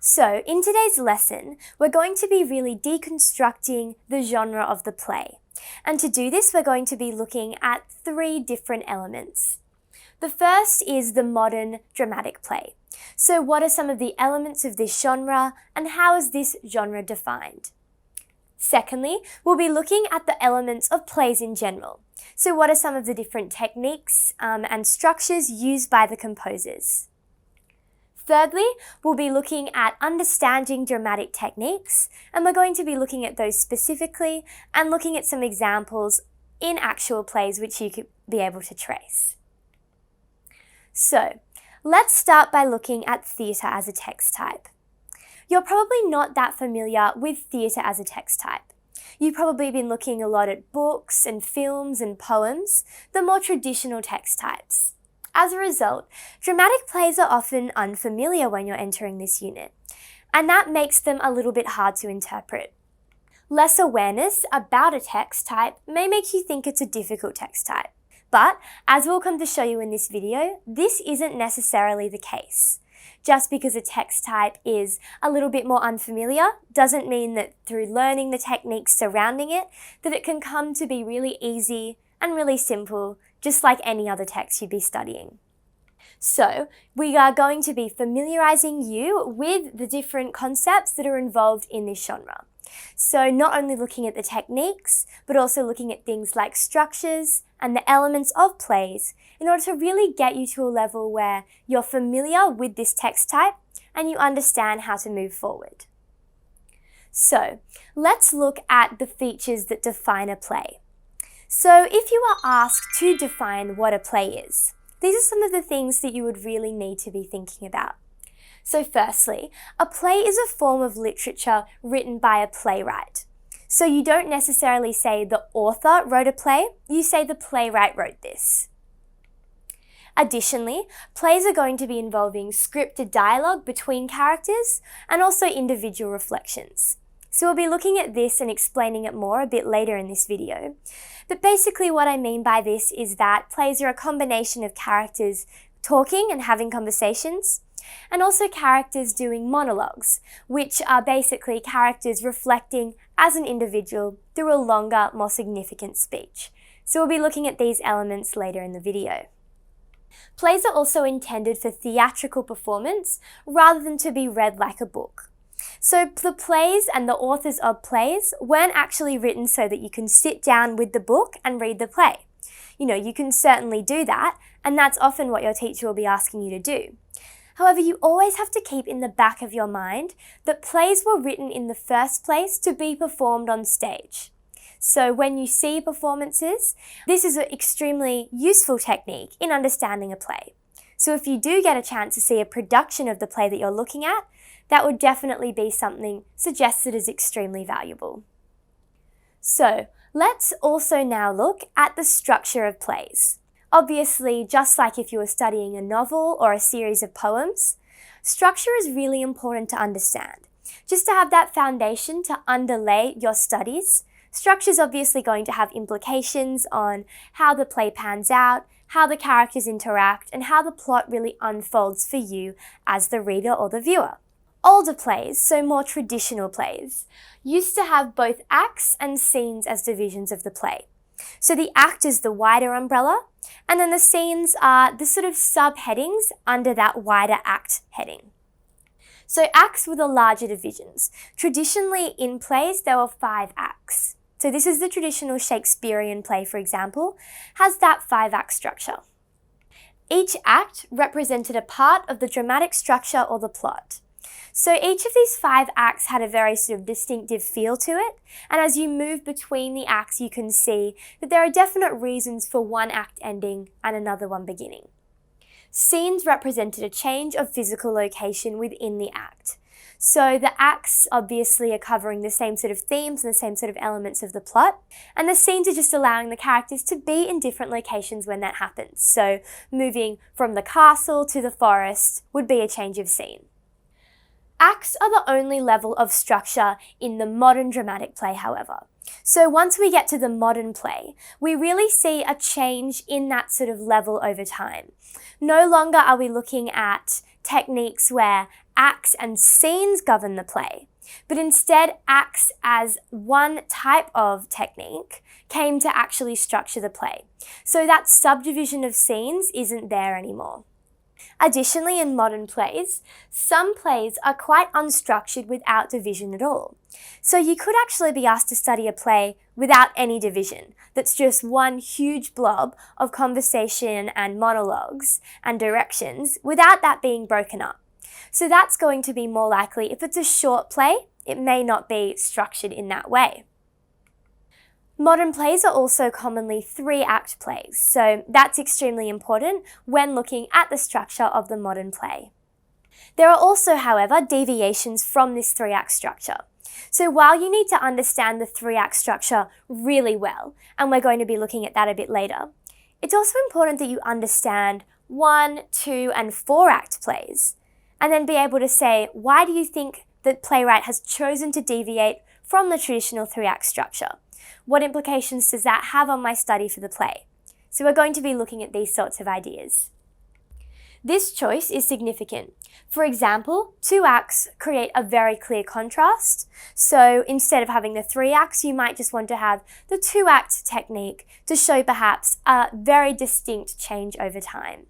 So, in today's lesson, we're going to be really deconstructing the genre of the play. And to do this, we're going to be looking at three different elements. The first is the modern dramatic play. So, what are some of the elements of this genre, and how is this genre defined? Secondly, we'll be looking at the elements of plays in general. So, what are some of the different techniques and structures used by the composers? Thirdly, we'll be looking at understanding dramatic techniques, and we're going to be looking at those specifically and looking at some examples in actual plays which you could be able to trace. So, let's start by looking at theatre as a text type. You're probably not that familiar with theatre as a text type. You've probably been looking a lot at books and films and poems, the more traditional text types. As a result, dramatic plays are often unfamiliar when you're entering this unit, and that makes them a little bit hard to interpret. Less awareness about a text type may make you think it's a difficult text type, but as we'll come to show you in this video, this isn't necessarily the case. Just because a text type is a little bit more unfamiliar doesn't mean that through learning the techniques surrounding it, that it can come to be really easy and really simple, just like any other text you'd be studying. So, we are going to be familiarizing you with the different concepts that are involved in this genre. So, not only looking at the techniques, but also looking at things like structures and the elements of plays in order to really get you to a level where you're familiar with this text type and you understand how to move forward. So, let's look at the features that define a play. So if you are asked to define what a play is, these are some of the things that you would really need to be thinking about. So firstly, a play is a form of literature written by a playwright. So you don't necessarily say the author wrote a play, you say the playwright wrote this. Additionally, plays are going to be involving scripted dialogue between characters and also individual reflections. So we'll be looking at this and explaining it more a bit later in this video. But basically what I mean by this is that plays are a combination of characters talking and having conversations, and also characters doing monologues, which are basically characters reflecting as an individual through a longer, more significant speech. So we'll be looking at these elements later in the video. Plays are also intended for theatrical performance rather than to be read like a book. So the plays and the authors of plays weren't actually written so that you can sit down with the book and read the play. You can certainly do that, and that's often what your teacher will be asking you to do. However, you always have to keep in the back of your mind that plays were written in the first place to be performed on stage. So when you see performances, this is an extremely useful technique in understanding a play. So if you do get a chance to see a production of the play that you're looking at, that would definitely be something suggested as extremely valuable. So, let's also now look at the structure of plays. Obviously, just like if you were studying a novel or a series of poems, structure is really important to understand. Just to have that foundation to underlay your studies, structure is obviously going to have implications on how the play pans out, how the characters interact, and how the plot really unfolds for you as the reader or the viewer. Older plays, so more traditional plays, used to have both acts and scenes as divisions of the play. So the act is the wider umbrella, and then the scenes are the sort of subheadings under that wider act heading. So acts were the larger divisions. Traditionally in plays, there were 5 acts. So this is the traditional Shakespearean play, for example, has that 5-act structure. Each act represented a part of the dramatic structure or the plot. So each of these 5 acts had a very sort of distinctive feel to it, and as you move between the acts you can see that there are definite reasons for one act ending and another one beginning. Scenes represented a change of physical location within the act. So the acts obviously are covering the same sort of themes and the same sort of elements of the plot, and the scenes are just allowing the characters to be in different locations when that happens. So moving from the castle to the forest would be a change of scene. Acts are the only level of structure in the modern dramatic play, however. So once we get to the modern play, we really see a change in that sort of level over time. No longer are we looking at techniques where acts and scenes govern the play, but instead acts as one type of technique came to actually structure the play. So that subdivision of scenes isn't there anymore. Additionally, in modern plays, some plays are quite unstructured without division at all. So you could actually be asked to study a play without any division, that's just one huge blob of conversation and monologues and directions without that being broken up. So that's going to be more likely if it's a short play, it may not be structured in that way. Modern plays are also commonly 3-act plays, so that's extremely important when looking at the structure of the modern play. There are also, however, deviations from this 3-act structure. So while you need to understand the 3-act structure really well, and we're going to be looking at that a bit later, it's also important that you understand 1, 2, and 4-act plays, and then be able to say, why do you think the playwright has chosen to deviate from the traditional 3-act structure? What implications does that have on my study for the play? So we're going to be looking at these sorts of ideas. This choice is significant. For example, 2 acts create a very clear contrast. So instead of having the 3 acts, you might just want to have the 2-act technique to show perhaps a very distinct change over time.